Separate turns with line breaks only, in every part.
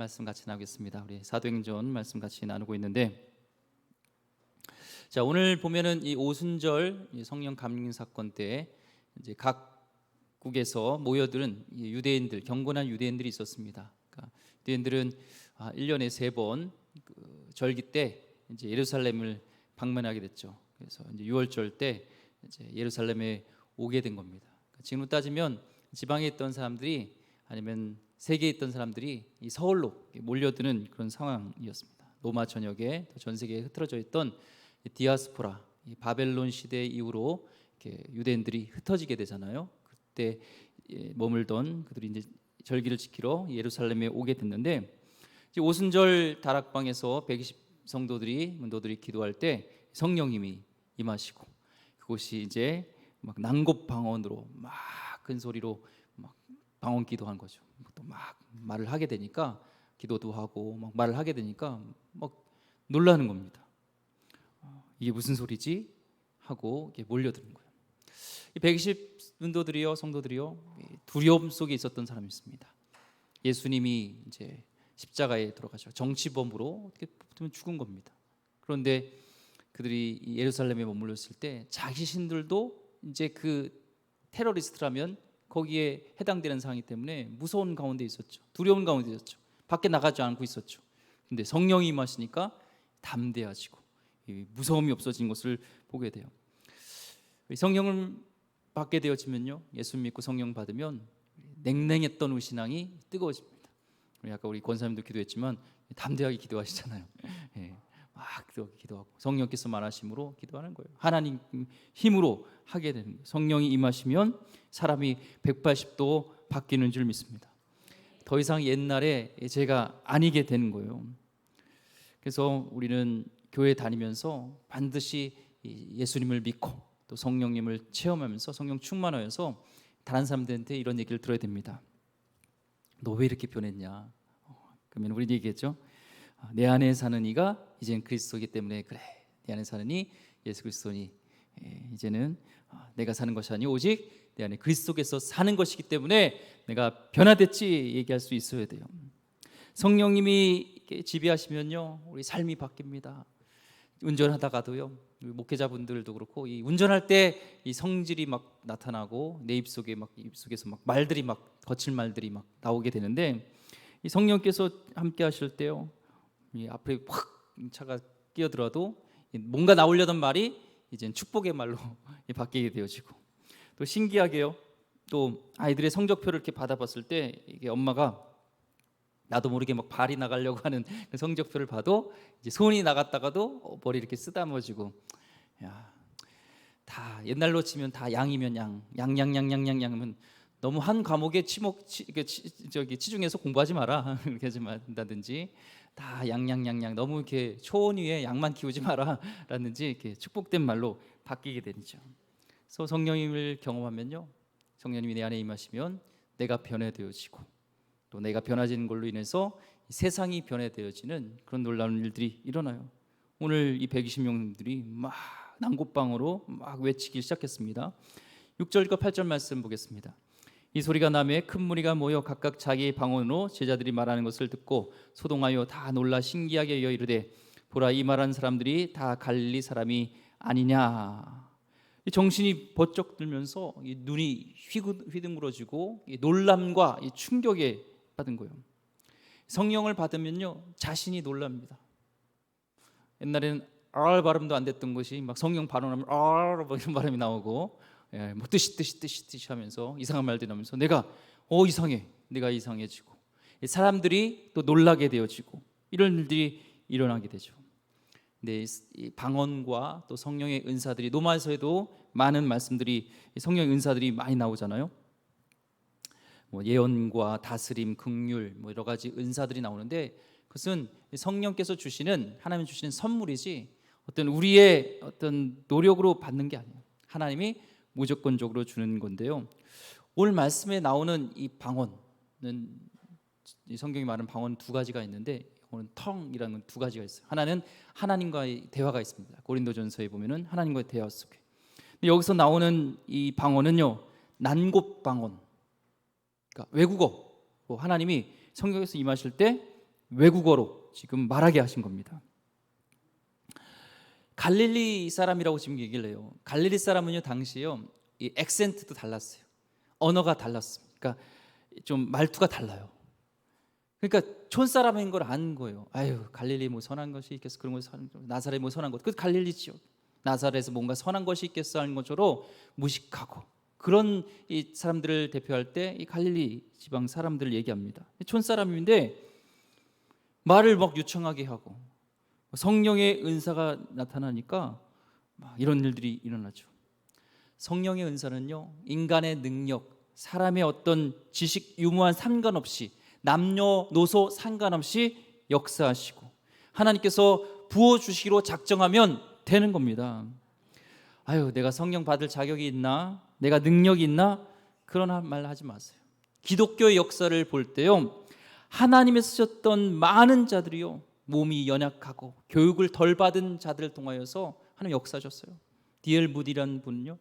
말씀 같이 나누겠습니다. 우리 사도행전 말씀 같이 나누고 있는데, 자, 오늘 보면은 이 오순절 성령 감림 사건 때 이제 각국에서 모여드는 유대인들, 경건한 유대인들이 있었습니다. 그러니까 유대인들은 1년에 3번 절기 때 이제 예루살렘을 방문하게 됐죠. 그래서 이제 6월절 때 이제 예루살렘에 오게 된 겁니다. 그러니까 지금 따지면 지방에 있던 사람들이 아니면 세계에 있던 사람들이 이 서울로 몰려드는 그런 상황이었습니다. 로마 전역에 전 세계에 흩어져 있던 디아스포라, 바벨론 시대 이후로 이렇게 유대인들이 흩어지게 되잖아요. 그때 머물던 그들이 이제 절기를 지키러 예루살렘에 오게 됐는데, 이제 오순절 다락방에서 120 성도들이 문도들이 기도할 때 성령님이 임하시고, 그곳이 이제 막 난곡방언으로 막 큰 소리로 막 방언 기도한 거죠. 또 막 말을 하게 되니까, 기도도 하고 막 말을 하게 되니까 막 놀라는 겁니다. 이게 무슨 소리지? 하고 이렇게 몰려드는 거예요. 이 120 문도들이요, 성도들이요, 두려움 속에 있었던 사람이 있습니다. 예수님이 이제 십자가에 돌아가셔 정치범으로 어떻게 보면 죽은 겁니다. 그런데 그들이 예루살렘에 머물렀을 때 자기 신들도 이제 그 테러리스트라면 거기에 해당되는 상황이기 때문에 무서운 가운데 있었죠. 두려운 가운데 있었죠. 밖에 나가지 않고 있었죠. 근데 성령이 임하시니까 담대해지고 무서움이 없어진 것을 보게 돼요. 성령을 받게 되어지면요, 예수 믿고 성령 받으면 냉랭했던 우리 신앙이 뜨거워집니다. 아까 우리 권사님도 기도했지만 담대하게 기도하시잖아요. 막 기도하고 성령께서 말하심으로 기도하는 거예요. 하나님 힘으로 하게 되는 거예요. 성령이 임하시면 사람이 180도 바뀌는 줄 믿습니다. 더 이상 옛날에 제가 아니게 되는 거예요. 그래서 우리는 교회 다니면서 반드시 예수님을 믿고 또 성령님을 체험하면서 성령 충만하여서 다른 사람들한테 이런 얘기를 들어야 됩니다. 너 왜 이렇게 변했냐? 그러면 우리 얘기했죠. 내 안에 사는 이가 이제는 그리스도이기 때문에 그래. 내 안에 사는 이 예수 그리스도니 이제는 내가 사는 것이 아니 오직 내 안에 그리스도께서 사는 것이기 때문에 내가 변화됐지 얘기할 수 있어야 돼요. 성령님이 지배하시면요, 우리 삶이 바뀝니다. 운전하다가도요, 목회자분들도 그렇고 이 운전할 때 이 성질이 막 나타나고 내 입속에서 막 말들이 막 거칠 말들이 막 나오게 되는데, 이 성령께서 함께 하실 때요, 이 앞에 확 차가 끼어들어도 뭔가 나오려던 말이 이젠 축복의 말로 바뀌게 되어지고, 또 신기하게요, 또 아이들의 성적표를 이렇게 받아봤을 때 이게 엄마가 나도 모르게 막 발이 나가려고 하는 그 성적표를 봐도 이제 손이 나갔다가도 머리 이렇게 쓰다머지고, 야, 다 옛날로 치면 다 양이면 양하면 너무 한 과목에 치중해서 공부하지 마라 이렇게 하지 말다든지, 다 양양 너무 이렇게 초원 위에 양만 키우지 마라라든지 이렇게 축복된 말로 바뀌게 되죠. 그래서 성령님을 경험하면요, 성령님이 내 안에 임하시면 내가 변화되어지고 또 내가 변화지는 걸로 인해서 세상이 변화되어지는 그런 놀라운 일들이 일어나요. 오늘 이 120명들이 막 난곳방으로 막 외치기 시작했습니다. 6절과 8절 말씀 보겠습니다. 이 소리가 나매 큰 무리가 모여 각각 자기의 방언으로 제자들이 말하는 것을 듣고 소동하여 다 놀라 신기하게 여겨 이르되, 보라, 이 말하는 사람들이 다 갈릴리 사람이 아니냐. 정신이 번쩍 들면서 눈이 휘둥그러지고 놀람과 충격에 받은 거예요. 성령을 받으면요, 자신이 놀랍니다. 옛날에는 알 발음도 안 됐던 것이 막 성령 발언하면 알 이런 발음이 나오고, 뭐 뜻이 하면서 이상한 말들이 나면서 내가 이상해, 내가 이상해지고 사람들이 또 놀라게 되어지고 이런 일들이 일어나게 되죠. 근데 이 방언과 또 성령의 은사들이, 로마서에도 많은 말씀들이 성령의 은사들이 많이 나오잖아요. 뭐 예언과 다스림, 긍휼, 뭐 여러 가지 은사들이 나오는데, 그것은 성령께서 주시는, 하나님 주시는 선물이지 어떤 우리의 어떤 노력으로 받는 게 아니에요. 하나님이 무조건적으로 주는 건데요. 오늘 말씀에 나오는 이 방언은, 이 성경이 말하는 방언 두 가지가 있는데, 오늘 텅이라는 건 두 가지가 있어요. 하나는 하나님과의 대화가 있습니다. 고린도전서에 보면은 하나님과의 대화 속에. 여기서 나오는 이 방언은요, 난곳 방언. 그러니까 외국어. 하나님이 성경에서 임하실 때 외국어로 지금 말하게 하신 겁니다. 갈릴리 사람이라고 지금 얘기를 해요. 갈릴리 사람은요 당시에요 이 액센트도 달랐어요. 언어가 달랐습니다. 그러니까 좀 말투가 달라요. 그러니까 촌사람인 걸 아는 거예요. 아유 갈릴리 뭐 선한 것이 있겠어 그런 거 나사렛 뭐 선한 것 그 갈릴리지요. 나사렛에서 뭔가 선한 것이 있겠어 하는 것처럼 무식하고 그런 이 사람들을 대표할 때 이 갈릴리 지방 사람들을 얘기합니다. 촌사람인데 말을 막 유창하게 하고 성령의 은사가 나타나니까 막 이런 일들이 일어나죠. 성령의 은사는요 인간의 능력, 사람의 어떤 지식 유무한 상관없이 남녀노소 상관없이 역사하시고 하나님께서 부어주시기로 작정하면 되는 겁니다. 아유 내가 성령 받을 자격이 있나, 내가 능력이 있나, 그런 말 하지 마세요. 기독교의 역사를 볼 때요 하나님의 쓰셨던 많은 자들이요 몸이 연약하고 교육을 덜 받은 자들을 통하여서 하나님 역사하셨어요. D.L. 무디라는 분은요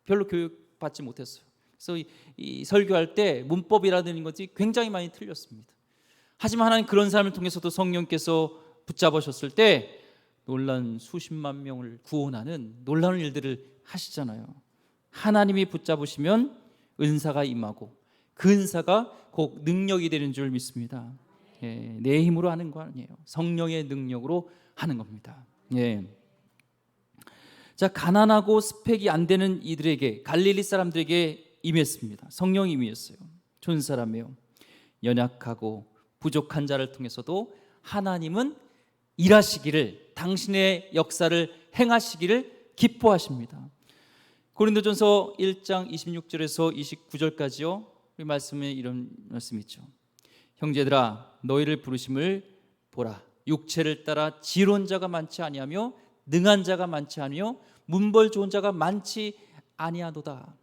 별로 교육 받지 못했어요. 그래서 이 설교할 때 문법이라는 것이 굉장히 많이 틀렸습니다. 하지만 하나님 그런 사람을 통해서도 성령께서 붙잡으셨을 때 놀란 수십만 명을 구원하는 놀라운 일들을 하시잖아요. 하나님이 붙잡으시면 은사가 임하고 그 은사가 곧 능력이 되는 줄 믿습니다. 예, 내 힘으로 하는 거 아니에요. 성령의 능력으로 하는 겁니다. 예. 자, 가난하고 스펙이 안 되는 이들에게, 갈릴리 사람들에게 임했습니다. 성령이 임했어요. 촌 사람이에요. 연약하고 부족한 자를 통해서도 하나님은 일하시기를, 당신의 역사를 행하시기를 기뻐하십니다. 고린도전서 1장 26절에서 29절까지요. 이 말씀에 이런 말씀이 있죠. 형제들아 너희를 부르심을 보라. 육체를 따라 지혜로운 자가 많지 아니하며 능한 자가 많지 아니하며 문벌 좋은 자가 많지 아니하도다.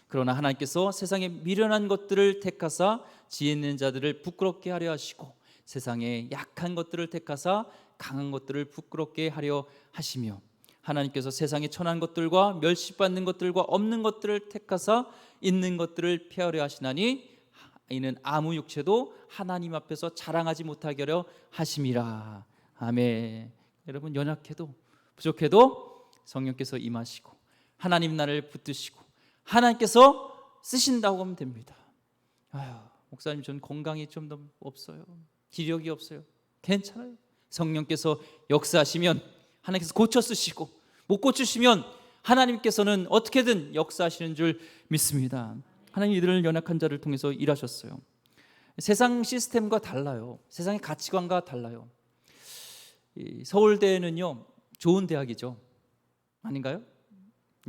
그러나 하나님께서 세상에 미련한 것들을 택하사 지혜 있는 자들을 부끄럽게 하려 하시고 세상에 약한 것들을 택하사 강한 것들을 부끄럽게 하려 하시며 하나님께서 세상에 천한 것들과 멸시받는 것들과 없는 것들을 택하사 있는 것들을 폐하려 하시나니 이는 아무 육체도 하나님 앞에서 자랑하지 못하게 하려 하심이라. 아멘. 여러분 연약해도 부족해도 성령께서 임하시고 하나님 나를 붙드시고 하나님께서 쓰신다고 하면 됩니다. 아유, 목사님 전 건강이 좀 더 없어요. 기력이 없어요. 괜찮아요. 성령께서 역사하시면 하나님께서 고쳐 쓰시고 못 고치시면 하나님께서는 어떻게든 역사하시는 줄 믿습니다. 하나님 이들을 연약한 자를 통해서 일하셨어요. 세상 시스템과 달라요. 세상의 가치관과 달라요. 서울대는요 좋은 대학이죠. 아닌가요?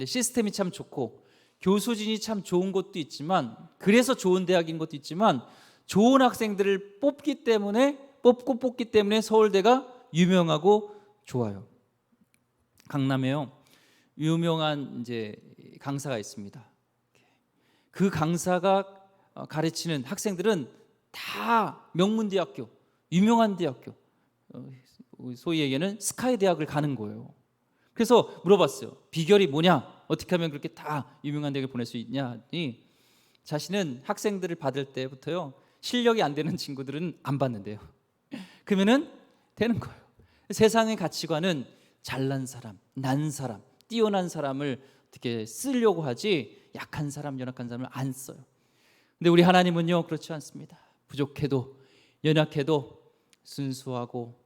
시스템이 참 좋고 교수진이 참 좋은 것도 있지만 그래서 좋은 대학인 것도 있지만 좋은 학생들을 뽑기 때문에 서울대가 유명하고 좋아요. 강남에요 유명한 이제 강사가 있습니다. 그 강사가 가르치는 학생들은 다 명문대학교, 유명한 대학교, 소위 얘기하는 스카이 대학을 가는 거예요. 그래서 물어봤어요. 비결이 뭐냐? 어떻게 하면 그렇게 다 유명한 대학을 보낼 수 있냐? 자신은 학생들을 받을 때부터요 실력이 안 되는 친구들은 안 받는데요. 그러면은 되는 거예요. 세상의 가치관은 잘난 사람, 난 사람, 뛰어난 사람을 어떻게 쓰려고 하지 약한 사람, 연약한 사람을 안 써요. 근데 우리 하나님은요 그렇지 않습니다. 부족해도 연약해도 순수하고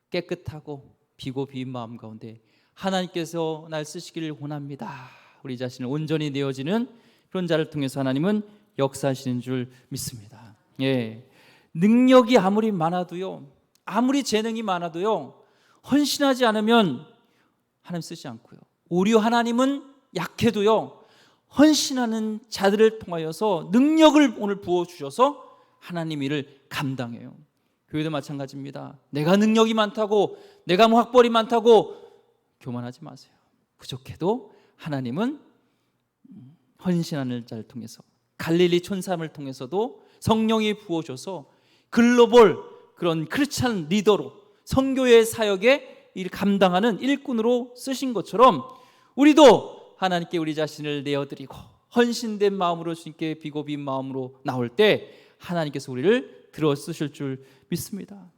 깨끗하고 비고 비인 마음 가운데 하나님께서 날 쓰시기를 원합니다. 우리 자신을 온전히 내어지는 그런 자를 통해서 하나님은 역사하시는 줄 믿습니다. 예, 능력이 아무리 많아도요, 아무리 재능이 많아도요, 헌신하지 않으면 하나님 쓰지 않고요. 오히려 하나님은 약해도요, 헌신하는 자들을 통하여서 능력을 오늘 부어주셔서 하나님 일을 감당해요. 교회도 마찬가지입니다. 내가 능력이 많다고, 내가 뭐 학벌이 많다고 교만하지 마세요. 부족해도 하나님은 헌신하는 자를 통해서 갈릴리 촌사람을 통해서도 성령이 부어줘서 글로벌 그런 크리스찬 리더로 선교의 사역에 일 감당하는 일꾼으로 쓰신 것처럼 우리도 하나님께 우리 자신을 내어드리고 헌신된 마음으로 주님께 비고 빈 마음으로 나올 때 하나님께서 우리를 들어 쓰실 줄 믿습니다.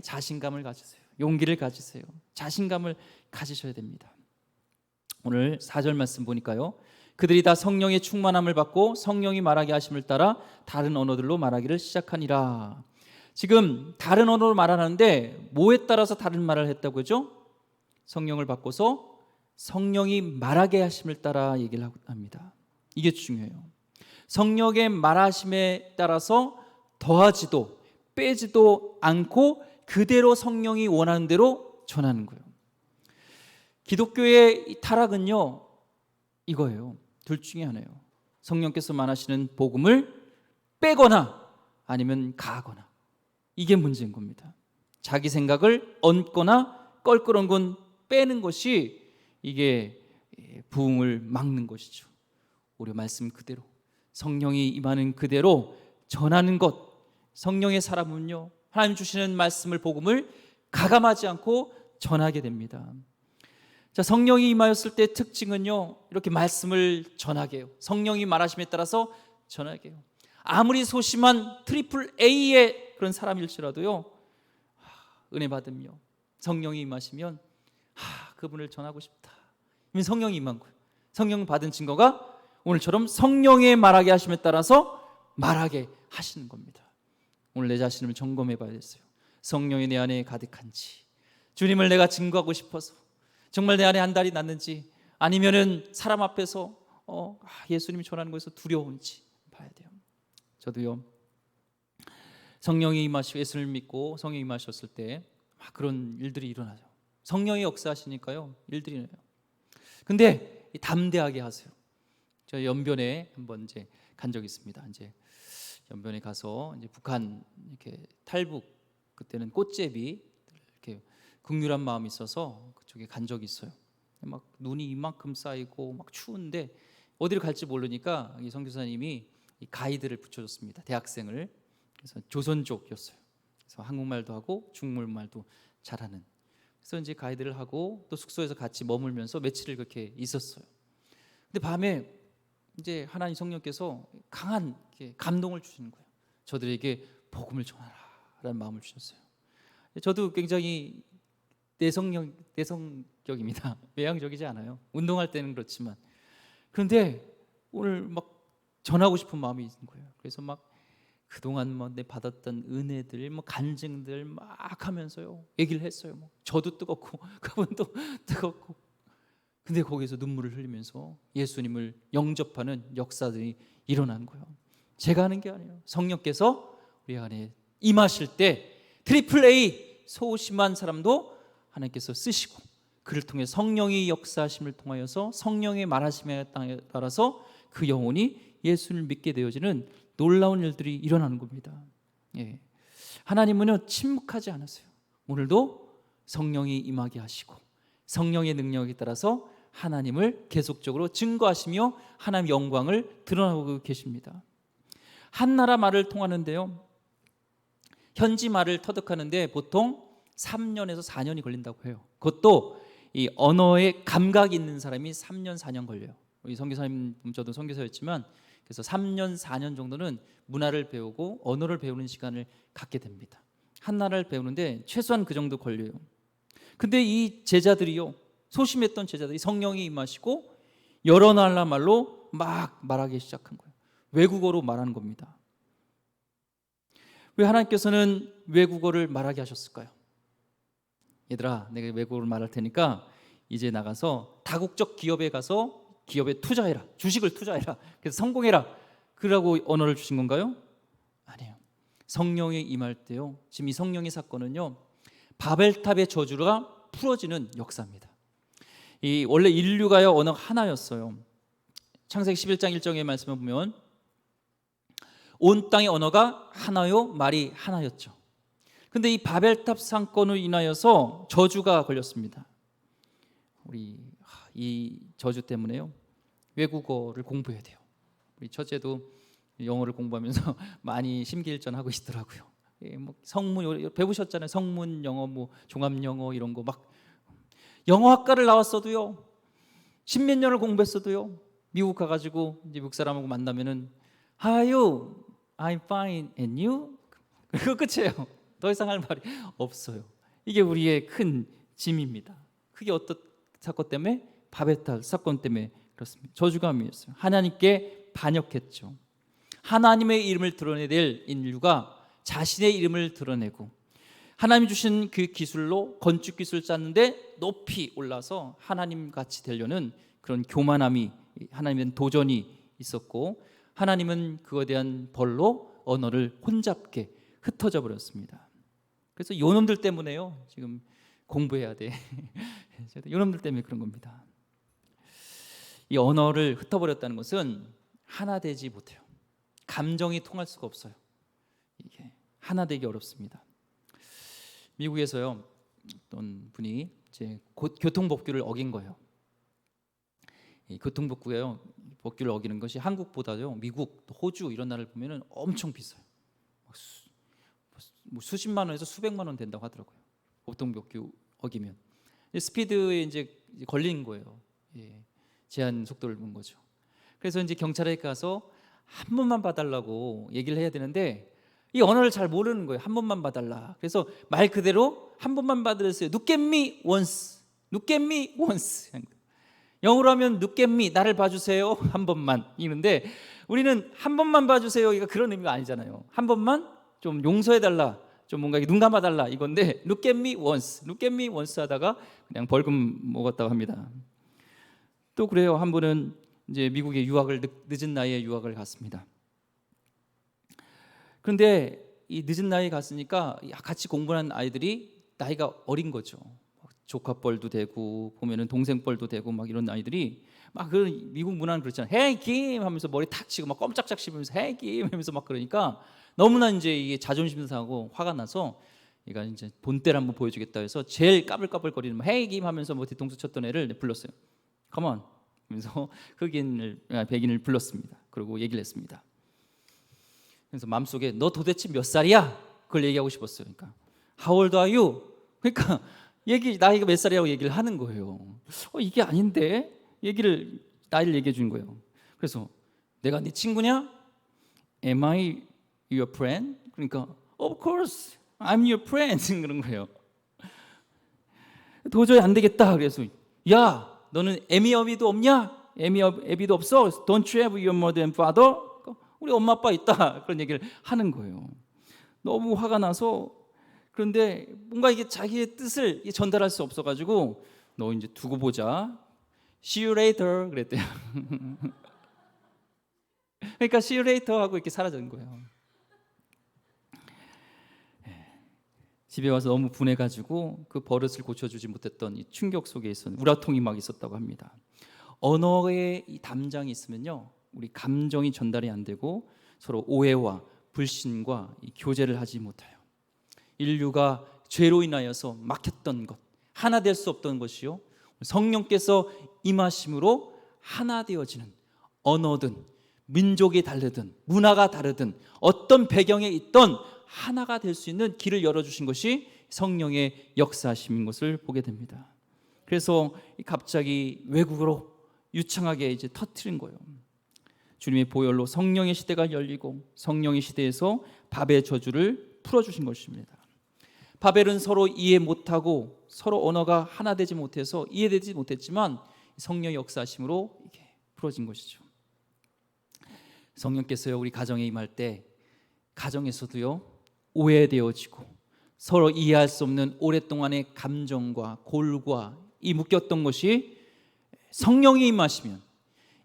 자신감을 가지세요. 용기를 가지세요. 자신감을 가지셔야 됩니다. 오늘 4절 말씀 보니까요, 그들이 다 성령의 충만함을 받고 성령이 말하게 하심을 따라 다른 언어들로 말하기를 시작하니라. 지금 다른 언어로 말하는데 뭐에 따라서 다른 말을 했다고 하죠? 성령을 받고서 성령이 말하게 하심을 따라 얘기를 합니다. 이게 중요해요. 성령의 말하심에 따라서 더하지도 빼지도 않고 그대로 성령이 원하는 대로 전하는 거예요. 기독교의 타락은요, 이거예요. 둘 중에 하나예요. 성령께서 말하시는 복음을 빼거나 아니면 가하거나, 이게 문제인 겁니다. 자기 생각을 얹거나 껄끄러운 건 빼는 것이 이게 부흥을 막는 것이죠. 오히려 말씀 그대로, 성령이 임하는 그대로 전하는 것. 성령의 사람은요, 하나님 주시는 말씀을, 복음을 가감하지 않고 전하게 됩니다. 자, 성령이 임하였을 때 특징은요, 이렇게 말씀을 전하게 해요. 성령이 말하심에 따라서 전하게 해요. 아무리 소심한 트리플 A의 그런 사람일지라도요, 은혜 받으며 성령이 임하시면 그분을 전하고 싶다. 이미 성령이 임한 거예요. 성령 받은 증거가 오늘처럼 성령의 말하게 하심에 따라서 말하게 하시는 겁니다. 오늘 내 자신을 점검해 봐야겠어요. 성령이 내 안에 가득한지, 주님을 내가 증거하고 싶어서 정말 내 안에 한 달이 났는지, 아니면은 사람 앞에서 예수님이 전하는 것에서 두려운지 봐야 돼요. 저도요, 성령이 임하시고 예수를 믿고 성령이 임하셨을 때 그런 일들이 일어나죠. 성령이 역사하시니까요, 일들이 일어나요. 근데 담대하게 하세요. 저 연변에 한번 이제 간 적이 있습니다. 이제 연변에 가서 이제 북한 이렇게 탈북, 그때는 꽃제비 이렇게 극률한 마음이 있어서 그쪽에 간 적이 있어요. 막 눈이 이만큼 쌓이고 막 추운데 어디를 갈지 모르니까 이 선교사님이 이 가이드를 붙여줬습니다. 대학생을. 그래서 조선족이었어요. 그래서 한국말도 하고 중국말도 잘하는. 그래서 이제 가이드를 하고 또 숙소에서 같이 머물면서 며칠을 그렇게 있었어요. 근데 밤에 이제 하나님 성령께서 강한 감동을 주시는 거예요. 저들에게 복음을 전하라라는 마음을 주셨어요. 저도 굉장히 내성격입니다. 외향적이지 않아요. 운동할 때는 그렇지만. 그런데 오늘 막 전하고 싶은 마음이 있는 거예요. 그래서 막 그동안 뭐 내 받았던 은혜들, 뭐 간증들 막 하면서요, 얘기를 했어요. 뭐 저도 뜨겁고 그분도 뜨겁고. 근데 거기서 눈물을 흘리면서 예수님을 영접하는 역사들이 일어난 거예요. 제가 하는 게 아니에요. 성령께서 우리 안에 임하실 때 트리플 A 소심한 사람도 하나님께서 쓰시고, 그를 통해 성령의 역사하심을 통하여서 성령의 말하심에 따라서 그 영혼이 예수를 믿게 되어지는 놀라운 일들이 일어나는 겁니다. 예. 하나님은요, 침묵하지 않으세요. 오늘도 성령이 임하게 하시고 성령의 능력에 따라서 하나님을 계속적으로 증거하시며 하나님의 영광을 드러나고 계십니다. 한 나라 말을 통하는데요, 현지 말을 터득하는데 보통 3년에서 4년이 걸린다고 해요. 그것도 이 언어에 감각이 있는 사람이 3년 4년 걸려요. 우리 선교사님, 저도 선교사였지만, 그래서 3년 4년 정도는 문화를 배우고 언어를 배우는 시간을 갖게 됩니다. 한 나라를 배우는데 최소한 그 정도 걸려요. 근데 이 제자들이요, 소심했던 제자들이 성령이 임하시고 여러 나라 말로 막 말하기 시작한 거예요. 외국어로 말하는 겁니다. 왜 하나님께서는 외국어를 말하게 하셨을까요? 얘들아, 내가 외국어를 말할 테니까 이제 나가서 다국적 기업에 가서 기업에 투자해라, 주식을 투자해라, 그래서 성공해라, 그러라고 언어를 주신 건가요? 아니에요. 성령이 임할 때요, 지금 이 성령의 사건은요, 바벨탑의 저주가 풀어지는 역사입니다. 이 원래 인류가요, 언어가 하나였어요. 창세기 11장 1절의 말씀을 보면 온 땅의 언어가 하나요, 말이 하나였죠. 근데 이 바벨탑 사건으로 인하여서 저주가 걸렸습니다. 우리 이 저주 때문에요, 외국어를 공부해야 돼요. 우리 첫째도 영어를 공부하면서 많이 심기일전하고 있더라고요. 뭐 성문 배우셨잖아요. 성문 영어, 뭐 종합 영어 이런 거 막. 영어학과를 나왔어도요, 십몇 년을 공부했어도요, 미국 가가지고 이제 미국 사람하고 만나면은 How are you? I'm fine. And you? 그거 끝이에요. 더 이상 할 말이 없어요. 이게 우리의 큰 짐입니다. 그게 어떤 사건 때문에? 바베탈 사건 때문에 그렇습니다. 저주감이었어요. 하나님께 반역했죠. 하나님의 이름을 드러내야 될 인류가 자신의 이름을 드러내고 하나님이 주신 그 기술로 건축 기술을 짰는데 높이 올라서 하나님 같이 되려는 그런 교만함이, 하나님은 도전이 있었고, 하나님은 그거에 대한 벌로 언어를 혼잡게 흩어져 버렸습니다. 그래서 요놈들 때문에요, 지금 공부해야 돼. 요놈들 때문에 그런 겁니다. 이 언어를 흩어버렸다는 것은 하나 되지 못해요. 감정이 통할 수가 없어요. 이게 하나 되기 어렵습니다. 미국에서요, 어떤 분이 이제 교통법규를 어긴 거예요. 이 교통법규예요. 법규를 어기는 것이 한국보다요, 미국, 호주 이런 나라를 보면은 엄청 비싸요. 수십만 원에서 수백만 원 된다고 하더라고요. 교통법규 어기면 스피드에 이제 걸린 거예요. 예, 제한 속도를 본 거죠. 그래서 이제 경찰에 가서 한 번만 봐달라고 얘기를 해야 되는데 이 언어를 잘 모르는 거예요. 한 번만 봐달라. 그래서 말 그대로 한 번만 봐드렸어요. Look at me once. Look at me once. 영어로 하면 Look at me, 나를 봐주세요. 한 번만. 이런데 우리는 한 번만 봐주세요. 이거 그런 의미가 아니잖아요. 한 번만 좀 용서해달라. 좀 뭔가 눈 감아달라 이건데 Look at me once. Look at me once 하다가 그냥 벌금 먹었다고 합니다. 또 그래요. 한 분은 이제 미국에 유학을 늦은 나이에 유학을 갔습니다. 그런데 이 늦은 나이에 갔으니까 같이 공부한 아이들이 나이가 어린 거죠. 조카뻘도 되고 보면은 동생뻘도 되고 막 이런 아이들이 막 그런 미국 문화는 그렇잖아요. Hey Kim 하면서 머리 탁 치고 막 껌짝짝 씹으면서 Hey Kim 하면서 막 그러니까 너무나 이제 이게 자존심 상하고 화가 나서 얘가 이제 본때를 한번 보여주겠다 해서 제일 까불까불거리는 Hey Kim 하면서 뭐 뒤통수 쳤던 애를 불렀어요. Come on. 그래서 백인을 불렀습니다. 그리고 얘기를 했습니다. 그래서 마음속에 너 도대체 몇 살이야? 그걸 얘기하고 싶었어요. 그러니까 How old are you? 그러니까 나이가 몇 살이라고 얘기를 하는 거예요. 이게 아닌데 나이를 얘기해 준 거예요. 그래서 내가 네 친구냐? Am I your friend? 그러니까 Of course, I'm your friend. 그런 거예요. 도저히 안 되겠다. 그래서 야, 너는 애미 어비도 없냐? 애비도 없어? Don't you have your mother and father? 우리 엄마 아빠 있다. 그런 얘기를 하는 거예요. 너무 화가 나서 그런데 뭔가 이게 자기의 뜻을 전달할 수 없어가지고 너 이제 두고 보자. See you later 그랬대요. 그러니까 see you later 하고 이렇게 사라진 거예요. 집에 와서 너무 분해가지고 그 버릇을 고쳐주지 못했던 이 충격 속에 있었는 우라통이 막 있었다고 합니다. 언어에 이 담장이 있으면요, 우리 감정이 전달이 안 되고 서로 오해와 불신과 이 교제를 하지 못해요. 인류가 죄로 인하여서 막혔던 것, 하나 될 수 없던 것이요, 성령께서 임하심으로 하나 되어지는, 언어든 민족이 다르든 문화가 다르든 어떤 배경에 있던 하나가 될 수 있는 길을 열어주신 것이 성령의 역사심인 것을 보게 됩니다. 그래서 갑자기 외국어로 유창하게 이제 터트린 거예요. 주님의 보혈로 성령의 시대가 열리고 성령의 시대에서 바벨 저주를 풀어주신 것입니다. 바벨은 서로 이해 못하고 서로 언어가 하나 되지 못해서 이해되지 못했지만 성령의 역사심으로 이게 풀어진 것이죠. 성령께서요, 우리 가정에 임할 때 가정에서도요, 오해되어지고 서로 이해할 수 없는 오랫동안의 감정과 골과 이 묶였던 것이 성령이 임하시면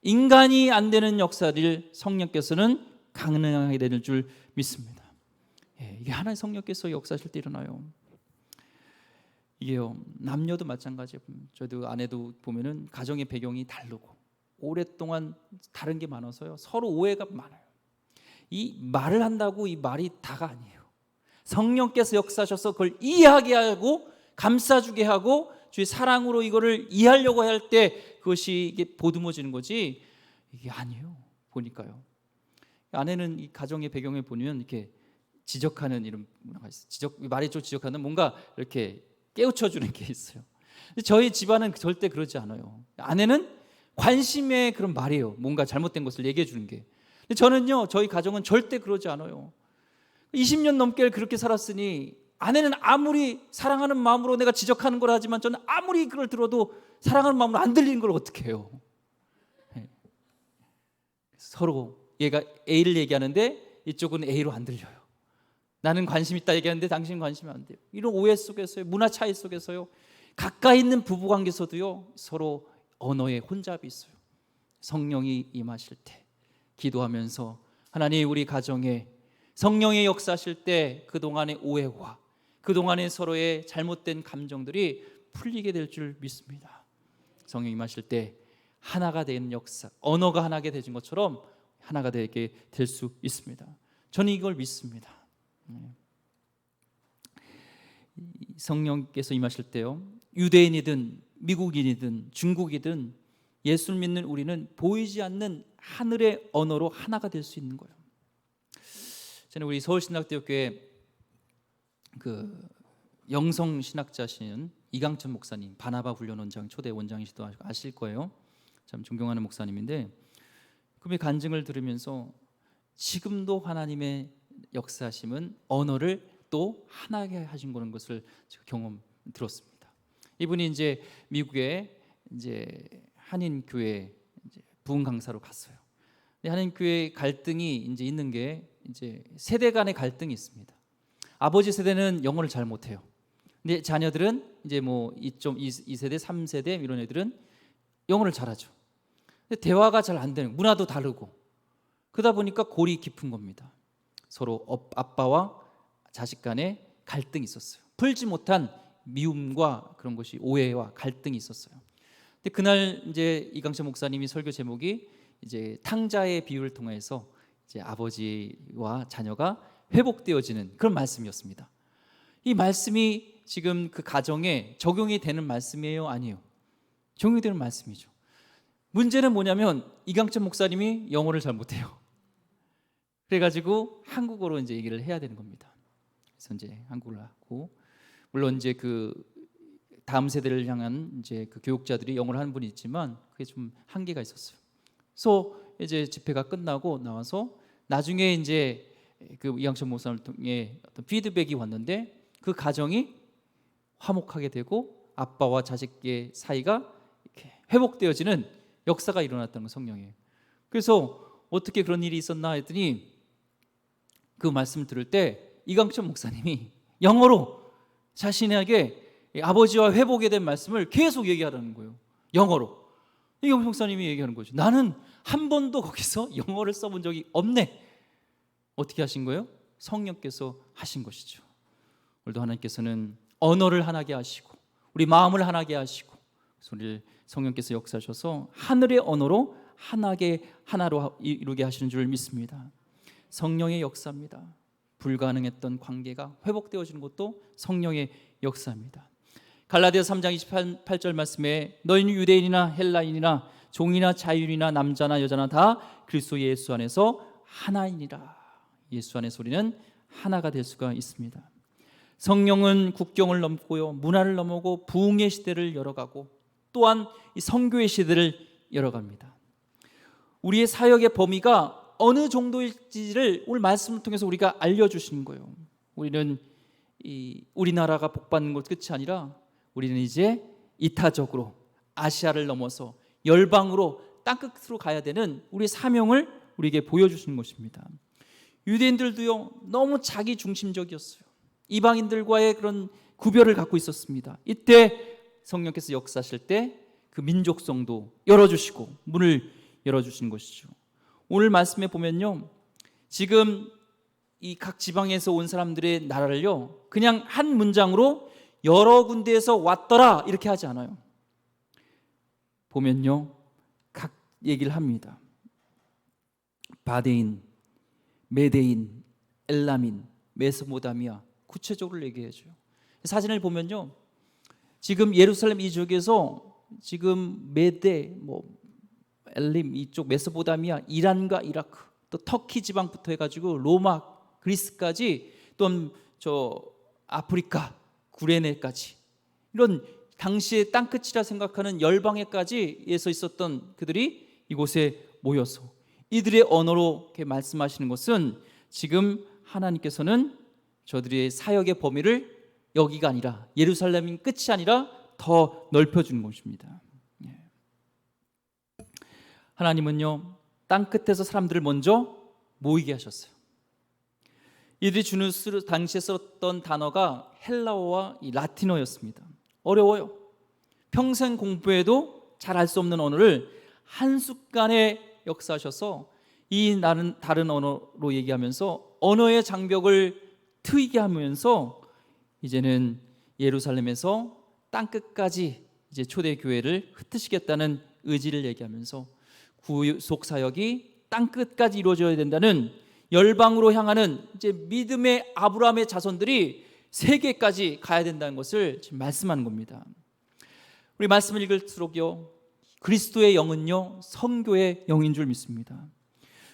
인간이 안 되는 역사를 성령께서는 가능하게 되는 줄 믿습니다. 이게 하나의 성령께서 역사하실 때 일어나요. 이게요, 남녀도 마찬가지예요. 저도 아내도 보면은 가정의 배경이 다르고 오랫동안 다른 게 많아서요, 서로 오해가 많아요. 이 말을 한다고 이 말이 다가 아니에요. 성령께서 역사하셔서 그걸 이해하게 하고 감싸주게 하고 주의 사랑으로 이거를 이해하려고 할 때 그것이 이게 보듬어지는 거지, 이게 아니에요. 보니까요, 아내는 이 가정의 배경에 보면 이렇게 지적하는 이런 문화가 있어요. 말이 좀 지적하는 뭔가 이렇게 깨우쳐주는 게 있어요. 저희 집안은 절대 그러지 않아요. 아내는 관심의 그런 말이에요. 뭔가 잘못된 것을 얘기해 주는 게. 근데 저는요, 저희 가정은 절대 그러지 않아요. 20년 넘게 그렇게 살았으니 아내는 아무리 사랑하는 마음으로 내가 지적하는 걸 하지만 저는 아무리 그걸 들어도 사랑하는 마음으로 안 들리는 걸 어떻게 해요? 서로 얘가 A를 얘기하는데 이쪽은 A로 안 들려요. 나는 관심 있다 얘기하는데 당신은 관심이 안 돼요. 이런 오해 속에서요, 문화 차이 속에서요, 가까이 있는 부부관계에서도요 서로 언어의 혼잡이 있어요. 성령이 임하실 때 기도하면서 하나님 우리 가정에 성령의 역사하실 때 그동안의 오해와 그동안의 서로의 잘못된 감정들이 풀리게 될 줄 믿습니다. 성령 임하실 때 하나가 되는 역사, 언어가 하나가 되는 것처럼 하나가 되게 될 수 있습니다. 저는 이걸 믿습니다. 성령께서 임하실 때요, 유대인이든 미국인이든 중국이든 예수를 믿는 우리는 보이지 않는 하늘의 언어로 하나가 될 수 있는 거예요. 저는 우리 서울신학대학교에 그 영성신학자신 이강천 목사님, 바나바 훈련 원장 초대 원장이시도 아실 거예요. 참 존경하는 목사님인데 그분의 간증을 들으면서 지금도 하나님의 역사하심은 언어를 또 하나게 하신 거는 것을 제가 경험 들었습니다. 이분이 이제 미국에 이제 한인 교회 부흥 강사로 갔어요. 한인 교회 갈등이 이제 있는 게 이제 세대 간의 갈등이 있습니다. 아버지 세대는 영어를 잘 못해요. 근데 자녀들은 이제 뭐 2세대, 3세대 이런 애들은 영어를 잘하죠. 근데 대화가 잘 안 되는, 문화도 다르고 그러다 보니까 골이 깊은 겁니다. 서로 아빠와 자식 간에 갈등이 있었어요. 풀지 못한 미움과 그런 것이 오해와 갈등이 있었어요. 근데 그날 이제 이강철 목사님이 설교 제목이 이제 탕자의 비유를 통해서 이제 아버지와 자녀가 회복되어지는 그런 말씀이었습니다. 이 말씀이 지금 그 가정에 적용이 되는 말씀이에요, 아니에요? 적용이 되는 말씀이죠. 문제는 뭐냐면 이강철 목사님이 영어를 잘 못해요. 그래가지고 한국어로 이제 얘기를 해야 되는 겁니다. 그래서 이제 한국어를 하고, 물론 이제 그 다음 세대를 향한 이제 그 교육자들이 영어를 하는 분이 있지만 그게 좀 한계가 있었어요. 그래서 이제 집회가 끝나고 나와서 나중에 이제 그 이강철 목사를 통해 어떤 피드백이 왔는데 그 가정이 화목하게 되고 아빠와 자식의 사이가 이렇게 회복되어지는 역사가 일어났다는 건 성령이에요. 그래서 어떻게 그런 일이 있었나 했더니 그 말씀을 들을 때 이강철 목사님이 영어로 자신에게 아버지와 회복에 대한 말씀을 계속 얘기하라는 거예요. 영어로. 이강철 목사님이 얘기하는 거죠. 나는 한 번도 거기서 영어를 써본 적이 없네. 어떻게 하신 거예요? 성령께서 하신 것이죠. 오늘도 하나님께서는 언어를 하나게 하시고 우리 마음을 하나게 하시고 우리 성령께서 역사하셔서 하늘의 언어로 하나로 이루게 하시는 줄 믿습니다. 성령의 역사입니다. 불가능했던 관계가 회복되어지는 것도 성령의 역사입니다. 갈라디아서 3장 28절 말씀에 너희는 유대인이나 헬라인이나 종이나 자유인이나 남자나 여자나 다 그리스도 예수 안에서 하나이니라. 예수 안에서 우리는 하나가 될 수가 있습니다. 성령은 국경을 넘고요, 문화를 넘어고 부흥의 시대를 열어가고 또한 이 선교의 시대를 열어갑니다. 우리의 사역의 범위가 어느 정도일지를 오늘 말씀을 통해서 우리가 알려주시는 거예요. 우리는 우리나라가 복받는 것 끝이 아니라 우리는 이제 이타적으로 아시아를 넘어서 열방으로 땅끝으로 가야 되는 우리의 사명을 우리에게 보여주시는 것입니다. 유대인들도요 너무 자기 중심적이었어요. 이방인들과의 그런 구별을 갖고 있었습니다. 이때 성령께서 역사하실 때 그 민족성도 열어주시고 문을 열어주신 것이죠. 오늘 말씀에 보면요, 지금 이 각 지방에서 온 사람들의 나라를요 그냥 한 문장으로 여러 군데에서 왔더라 이렇게 하지 않아요. 보면요 각 얘기를 합니다. 바데인, 메데인, 엘라민, 메소포타미아 구체적으로 얘기해줘요. 사진을 보면요 지금 예루살렘 이 지역에서 지금 메데, 엘림 이쪽 메소포타미아, 이란과 이라크, 또 터키 지방부터 해가지고 로마, 그리스까지, 또 저 아프리카, 구레네까지 이런 당시의 땅끝이라 생각하는 열방에까지에서 있었던 그들이 이곳에 모여서 이들의 언어로 이렇게 말씀하시는 것은 지금 하나님께서는 저들의 사역의 범위를 여기가 아니라 예루살렘이 끝이 아니라 더 넓혀주는 것입니다. 하나님은요, 땅끝에서 사람들을 먼저 모이게 하셨어요. 이들이 주는 당시에 썼던 단어가 헬라어와 이 라틴어였습니다. 어려워요. 평생 공부해도 잘 알 수 없는 언어를 한순간에 역사하셔서 이 다른 언어로 얘기하면서 언어의 장벽을 트이게 하면서 이제는 예루살렘에서 땅끝까지 이제 초대교회를 흩으시겠다는 의지를 얘기하면서 구속 사역이 땅끝까지 이루어져야 된다는 열방으로 향하는 이제 믿음의 아브라함의 자손들이 세계까지 가야 된다는 것을 지금 말씀하는 겁니다. 우리 말씀을 읽을수록요, 그리스도의 영은요 선교의 영인 줄 믿습니다.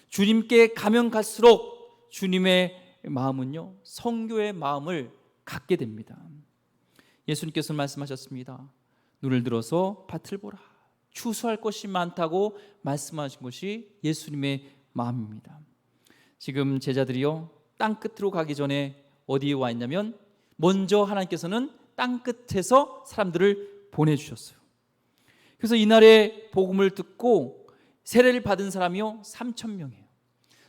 주님께 가면 갈수록 주님의 마음은요 선교의 마음을 갖게 됩니다. 예수님께서 말씀하셨습니다. 눈을 들어서 밭을 보라. 추수할 것이 많다고 말씀하신 것이 예수님의 마음입니다. 지금 제자들이요 땅끝으로 가기 전에 어디에 와 있냐면 먼저 하나님께서는 땅끝에서 사람들을 보내주셨어요. 그래서 이날에 복음을 듣고 세례를 받은 사람이요 3,000명이에요.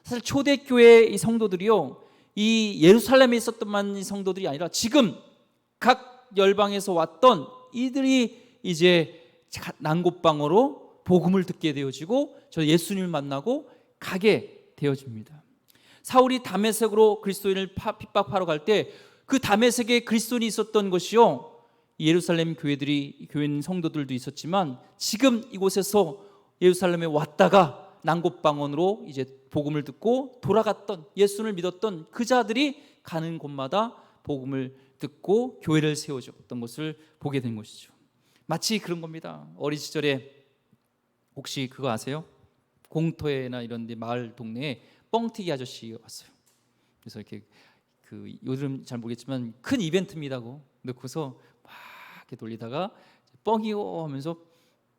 사실 초대교회 이 성도들이요 이 예루살렘에 있었던 성도들이 아니라 지금 각 열방에서 왔던 이들이 이제 난곳방으로 복음을 듣게 되어지고 저 예수님을 만나고 가게 되어집니다. 사울이 다메섹으로 그리스도인을 핍박하러 갈 때 그 다메섹에 그리스도인이 있었던 것이요 예루살렘 교회인 성도들도 있었지만 지금 이곳에서 예루살렘에 왔다가 난곳방언으로 이제 복음을 듣고 돌아갔던 예수를 믿었던 그 자들이 가는 곳마다 복음을 듣고 교회를 세워줬던 것을 보게 된 것이죠. 마치 그런 겁니다. 어린 시절에 혹시 그거 아세요? 공터에나 이런 데 마을 동네에 뻥튀기 아저씨가 왔어요. 그래서 이렇게 요즘 잘 모르겠지만 큰 이벤트입니다고 넣고서 막 이렇게 돌리다가 뻥이요 하면서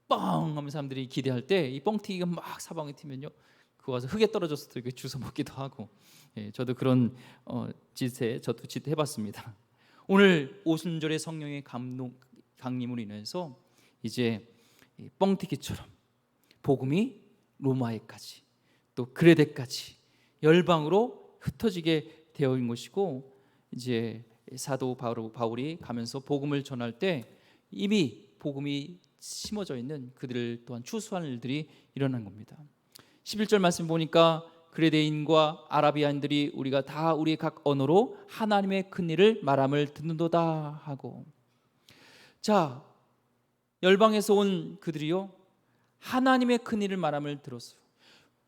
뻥 하면 사람들이 기대할 때 이 뻥튀기가 막 사방에 튀면요 그거 와서 흙에 떨어져서 이렇게 주워 먹기도 하고, 저도 그런 짓에 저도 해봤습니다. 오늘 오순절의 성령의 강림으로 인해서 이제 뻥튀기처럼 복음이 로마에까지 또 그레데까지 열방으로 흩어지게 되어 있는 것이고, 이제 사도 바울이 가면서 복음을 전할 때 이미 복음이 심어져 있는 그들을 또한 추수하는 일들이 일어난 겁니다. 11절 말씀 보니까 그레데인과 아라비아인들이 우리가 다 우리의 각 언어로 하나님의 큰 일을 말함을 듣는도다 하고, 자 열방에서 온 그들이요 하나님의 큰 일을 말함을 들었어요.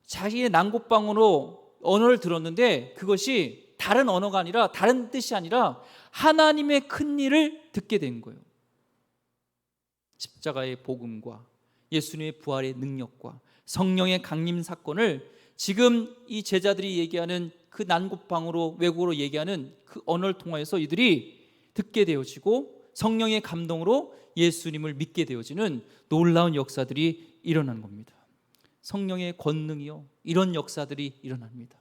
자기의 난곳방으로 언어를 들었는데 그것이 다른 언어가 아니라 다른 뜻이 아니라 하나님의 큰 일을 듣게 된 거예요. 십자가의 복음과 예수님의 부활의 능력과 성령의 강림 사건을 지금 이 제자들이 얘기하는 그 난곳방으로 외국어로 얘기하는 그 언어를 통해서 이들이 듣게 되어지고 성령의 감동으로 예수님을 믿게 되어지는 놀라운 역사들이 일어난 겁니다. 성령의 권능이요 이런 역사들이 일어납니다.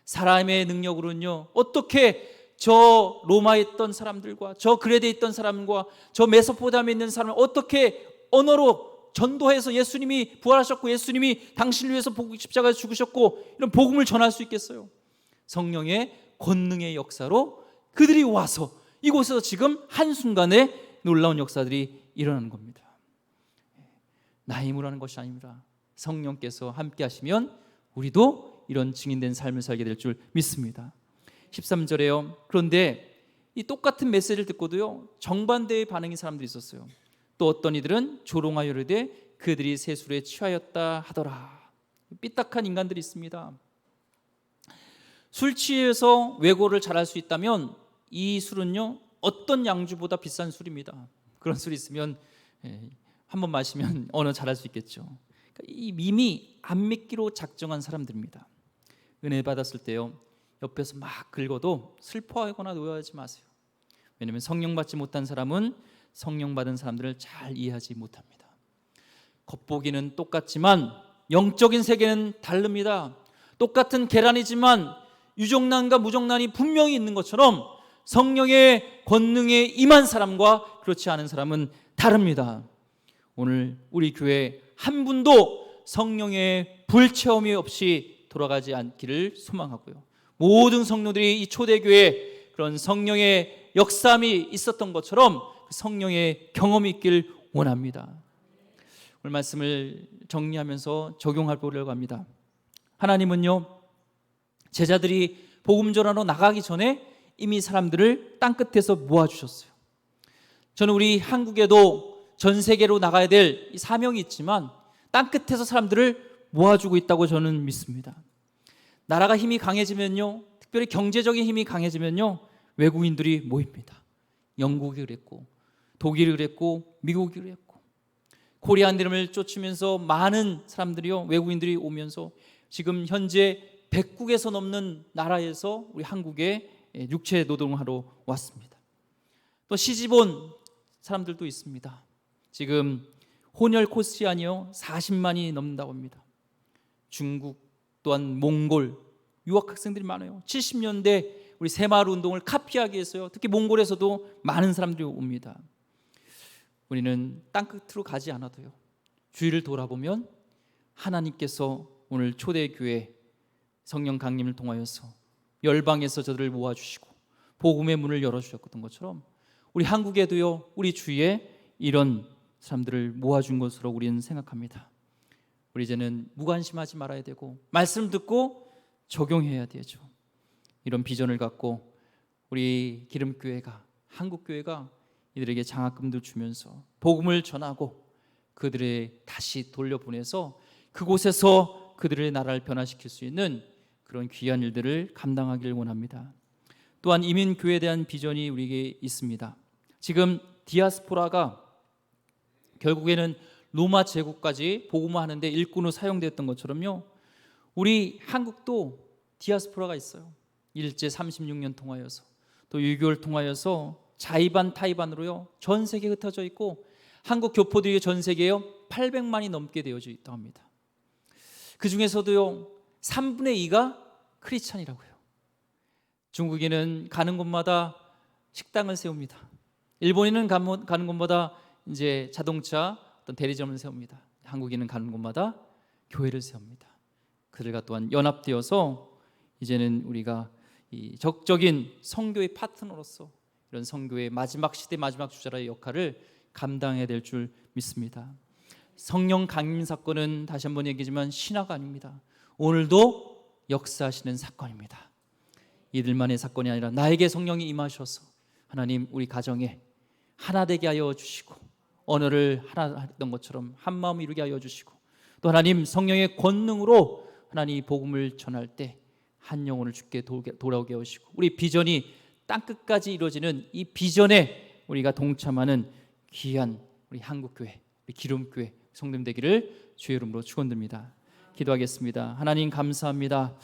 사람의 능력으로는요 어떻게 저 로마에 있던 사람들과 저 그레데에 있던 사람과 저 메소포타미아에 있는 사람을 어떻게 언어로 전도해서 예수님이 부활하셨고 예수님이 당신을 위해서 십자가에 죽으셨고 이런 복음을 전할 수 있겠어요? 성령의 권능의 역사로 그들이 와서 이곳에서 지금 한순간에 놀라운 역사들이 일어나는 겁니다. 나의 힘으로 하는 것이 아닙니다. 성령께서 함께 하시면 우리도 이런 증인된 삶을 살게 될 줄 믿습니다. 13절에요. 그런데 이 똑같은 메시지를 듣고도요 정반대의 반응인 사람들이 있었어요. 또 어떤 이들은 조롱하여 이르되 그들이 세술에 취하였다 하더라. 삐딱한 인간들이 있습니다. 술 취해서 외고를 잘할 수 있다면 이 술은요 어떤 양주보다 비싼 술입니다. 그런 술이 있으면 한 번 마시면 언어 잘할 수 있겠죠. 그러니까 이 이미 안 믿기로 작정한 사람들입니다. 은혜 받았을 때요 옆에서 막 긁어도 슬퍼하거나 노여하지 마세요. 왜냐하면 성령 받지 못한 사람은 성령 받은 사람들을 잘 이해하지 못합니다. 겉보기는 똑같지만 영적인 세계는 다릅니다. 똑같은 계란이지만 유정란과 무정란이 분명히 있는 것처럼 성령의 권능에 임한 사람과 그렇지 않은 사람은 다릅니다. 오늘 우리 교회 한 분도 성령의 불체험이 없이 돌아가지 않기를 소망하고요, 모든 성도들이 이 초대교회에 그런 성령의 역사함이 있었던 것처럼 성령의 경험이 있길 원합니다. 오늘 말씀을 정리하면서 적용해 보려고 합니다. 하나님은요, 제자들이 복음 전하러 나가기 전에 이미 사람들을 땅끝에서 모아주셨어요. 저는 우리 한국에도 전 세계로 나가야 될 사명이 있지만 땅끝에서 사람들을 모아주고 있다고 저는 믿습니다. 나라가 힘이 강해지면요, 특별히 경제적인 힘이 강해지면요, 외국인들이 모입니다. 영국이 그랬고, 독일이 그랬고, 미국이 그랬고, 코리안 드림을 쫓으면서 많은 사람들이요, 외국인들이 오면서 지금 현재 100국에서 넘는 나라에서 우리 한국에 육체 노동하러 왔습니다. 또 시집온 사람들도 있습니다. 지금 혼혈 코스티안이요 40만이 넘는다고 합니다. 중국 또한 몽골 유학 학생들이 많아요. 70년대 우리 새마을 운동을 카피하기 위해서요, 특히 몽골에서도 많은 사람들이 옵니다. 우리는 땅끝으로 가지 않아도요, 주위를 돌아보면 하나님께서 오늘 초대교회 성령 강림을 통하여서 열방에서 저들을 모아주시고 복음의 문을 열어주셨던 것처럼 우리 한국에도요, 우리 주위에 이런 사람들을 모아준 것으로 우리는 생각합니다. 우리 이제는 무관심하지 말아야 되고 말씀 듣고 적용해야 되죠. 이런 비전을 갖고 우리 기름교회가, 한국교회가 이들에게 장학금도 주면서 복음을 전하고 그들을 다시 돌려보내서 그곳에서 그들의 나라를 변화시킬 수 있는 그런 귀한 일들을 감당하기를 원합니다. 또한 이민교회에 대한 비전이 우리에게 있습니다. 지금 디아스포라가 결국에는 로마 제국까지 복음화하는데 일꾼으로 사용되었던 것처럼요, 우리 한국도 디아스포라가 있어요. 일제 36년 통하여서 또 유교를 통하여서 자의반 타의반으로요 전 세계에 흩어져 있고 한국 교포들이 전 세계에요 800만이 넘게 되어져 있다고 합니다. 그 중에서도요 3분의 2가 크리스찬이라고요. 중국인은 가는 곳마다 식당을 세웁니다. 일본인은 가는 곳마다 이제 자동차 어떤 대리점을 세웁니다. 한국인은 가는 곳마다 교회를 세웁니다. 그들과 또한 연합되어서 이제는 우리가 이 적적인 성교의 파트너로서 이런 성교의 마지막 시대 마지막 주자라의 역할을 감당해야 될 줄 믿습니다. 성령 강림 사건은 다시 한번 얘기지만 신화가 아닙니다. 오늘도 역사하시는 사건입니다. 이들만의 사건이 아니라 나에게 성령이 임하셔서 하나님 우리 가정에 하나 되게 하여 주시고 언어를 하나 했던 것처럼 한 마음 이루게 하여 주시고 또 하나님 성령의 권능으로 하나님 복음을 전할 때 한 영혼을 주께 돌아오게 하시고 우리 비전이 땅끝까지 이루어지는 이 비전에 우리가 동참하는 귀한 우리 한국교회, 우리 기름교회 성도님 되기를 주의 이름으로 축원드립니다. 기도하겠습니다. 하나님 감사합니다.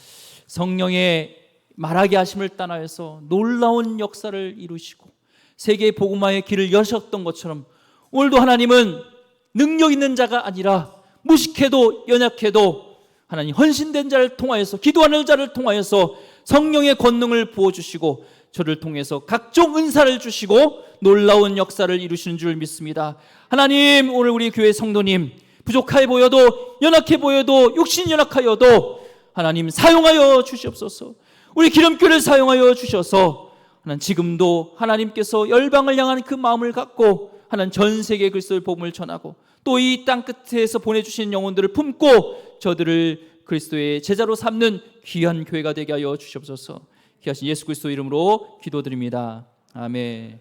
성령의 말하게 하심을 따라서 놀라운 역사를 이루시고 세계의 복음화의 길을 여셨던 것처럼 오늘도 하나님은 능력 있는 자가 아니라 무식해도 연약해도 하나님 헌신된 자를 통하여서 기도하는 자를 통하여서 성령의 권능을 부어주시고 저를 통해서 각종 은사를 주시고 놀라운 역사를 이루시는 줄 믿습니다. 하나님 오늘 우리 교회 성도님 부족해 보여도 연약해 보여도 육신이 연약하여도 하나님 사용하여 주시옵소서. 우리 기름교를 사용하여 주셔서 하나님 지금도 하나님께서 열방을 향한 그 마음을 갖고 하나님 전 세계에 그리스도의 복음을 전하고 또 이 땅끝에서 보내주신 영혼들을 품고 저들을 그리스도의 제자로 삼는 귀한 교회가 되게 하여 주시옵소서. 귀하신 예수 그리스도 이름으로 기도드립니다. 아멘.